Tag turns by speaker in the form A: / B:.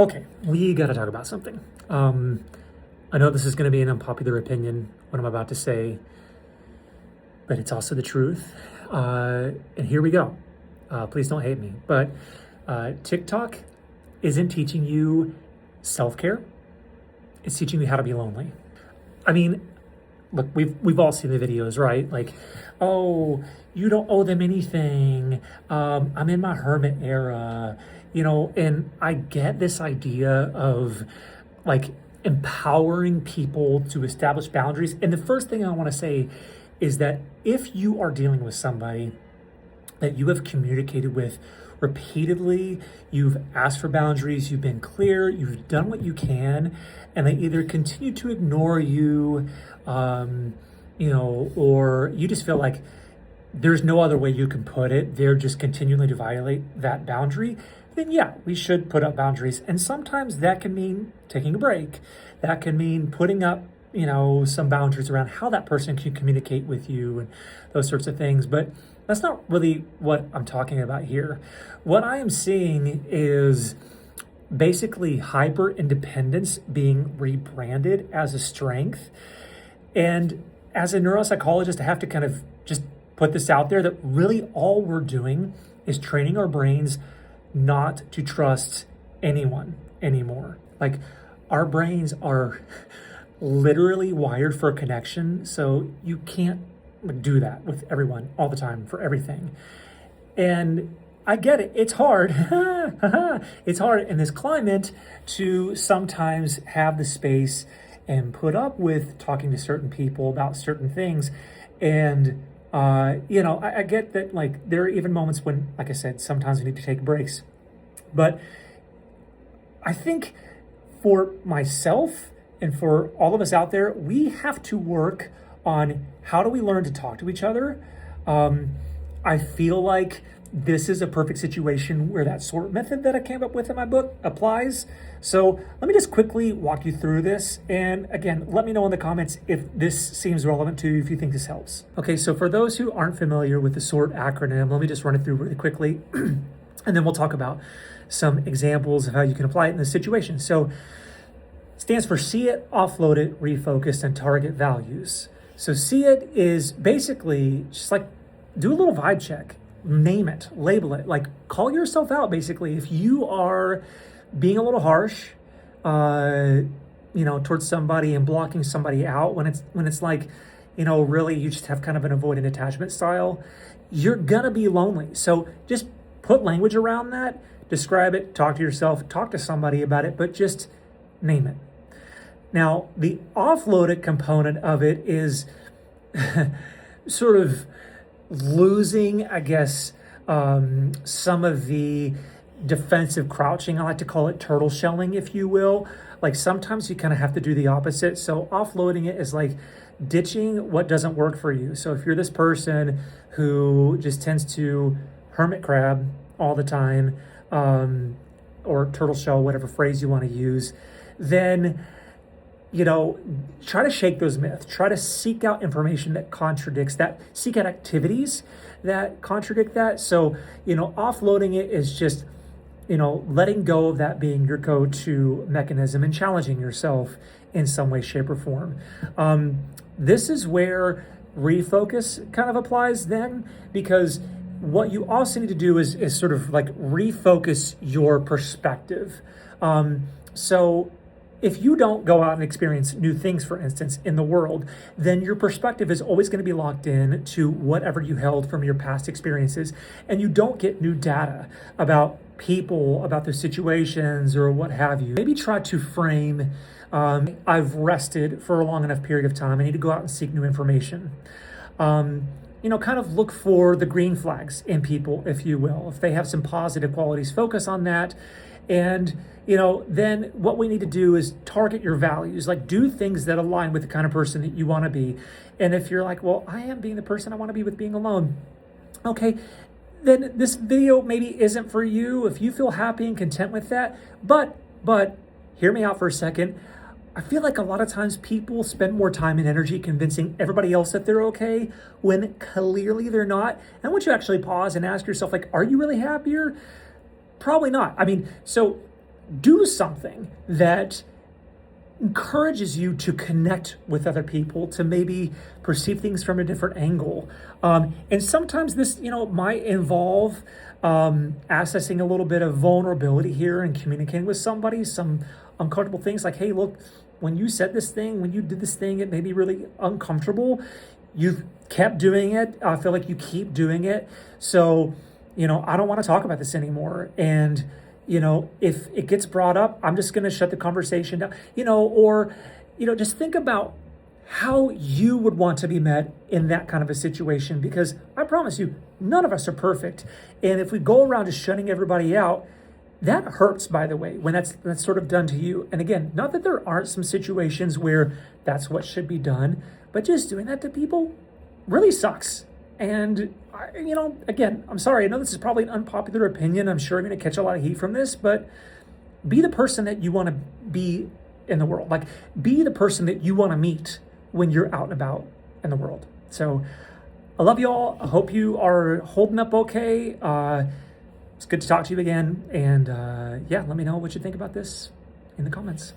A: Okay, we got to talk about something. I know this is going to be an unpopular opinion, what I'm about to say, but it's also the truth. And here we go. Please don't hate me. But TikTok isn't teaching you self-care. It's teaching you how to be lonely. I mean, look, we've all seen the videos, right? Like, oh, you don't owe them anything. I'm in my hermit era, and I get this idea of like empowering people to establish boundaries. And the first thing I want to say is that if you are dealing with somebody that you have communicated with repeatedly, you've asked for boundaries, you've been clear, you've done what you can, and they either continue to ignore you, or you just feel like there's no other way you can put it, they're just continuing to violate that boundary, then yeah, we should put up boundaries. And sometimes that can mean taking a break. That can mean putting up, some boundaries around how that person can communicate with you and those sorts of things. But that's not really what I'm talking about here. What I am seeing is basically hyper independence being rebranded as a strength. And as a neuropsychologist, I have to kind of just put this out there that really all we're doing is training our brains not to trust anyone anymore. Like, our brains are literally wired for connection, so you can't do that with everyone all the time for everything. And I get it, it's hard. It's hard in this climate to sometimes have the space and put up with talking to certain people about certain things. And I get that, like, there are even moments when, like I said, sometimes we need to take breaks. But I think for myself and for all of us out there, we have to work on how do we learn to talk to each other. I feel like this is a perfect situation where that SORT method that I came up with in my book applies. So let me just quickly walk you through this. And again, let me know in the comments if this seems relevant to you, if you think this helps. Okay, so for those who aren't familiar with the SORT acronym, let me just run it through really quickly. And then we'll talk about some examples of how you can apply it in this situation. So it stands for see it, offload it, refocus, and target values. So see it is basically just like do a little vibe check. Name it, label it, like call yourself out basically. If you are being a little harsh, towards somebody and blocking somebody out when it's like, really you just have kind of an avoidant attachment style, you're gonna be lonely. So just put language around that, describe it, talk to yourself, talk to somebody about it, but just name it. Now, the offloaded component of it is sort of losing, I guess, some of the defensive crouching. I like to call it turtle shelling, if you will. Like sometimes you kind of have to do the opposite. So offloading it is like ditching what doesn't work for you. So if you're this person who just tends to hermit crab all the time, or turtle shell, whatever phrase you want to use, then try to shake those myths. Try to seek out information that contradicts that. Seek out activities that contradict that. So, offloading it is just, letting go of that being your go-to mechanism and challenging yourself in some way, shape, or form. This is where refocus kind of applies then, because what you also need to do is sort of like refocus your perspective. So if you don't go out and experience new things, for instance, in the world, then your perspective is always going to be locked in to whatever you held from your past experiences. And you don't get new data about people, about their situations, or what have you. Maybe try to frame, I've rested for a long enough period of time. I need to go out and seek new information. Kind of look for the green flags in people, if you will. If they have some positive qualities, focus on that. And, then what we need to do is target your values, like do things that align with the kind of person that you want to be. And if you're like, well, I am being the person I want to be with being alone. Okay, then this video maybe isn't for you if you feel happy and content with that. But hear me out for a second. I feel like a lot of times people spend more time and energy convincing everybody else that they're okay when clearly they're not. And I want you to actually pause and ask yourself, like, are you really happier? Probably not. I mean, so do something that encourages you to connect with other people, to maybe perceive things from a different angle. And sometimes this, might involve accessing a little bit of vulnerability here and communicating with somebody, some uncomfortable things like, hey, look, when you said this thing, when you did this thing, it made me really uncomfortable. You've kept doing it. I feel like you keep doing it. So, I don't want to talk about this anymore. And if it gets brought up, I'm just going to shut the conversation down, or, just think about how you would want to be met in that kind of a situation, because I promise you, none of us are perfect. And if we go around just shutting everybody out, that hurts, by the way, when that's sort of done to you. And again, not that there aren't some situations where that's what should be done, but just doing that to people really sucks. And, again, I'm sorry. I know this is probably an unpopular opinion. I'm sure I'm going to catch a lot of heat from this, but be the person that you want to be in the world. Like, be the person that you want to meet when you're out and about in the world. So I love you all. I hope you are holding up okay. It's good to talk to you again. And, let me know what you think about this in the comments.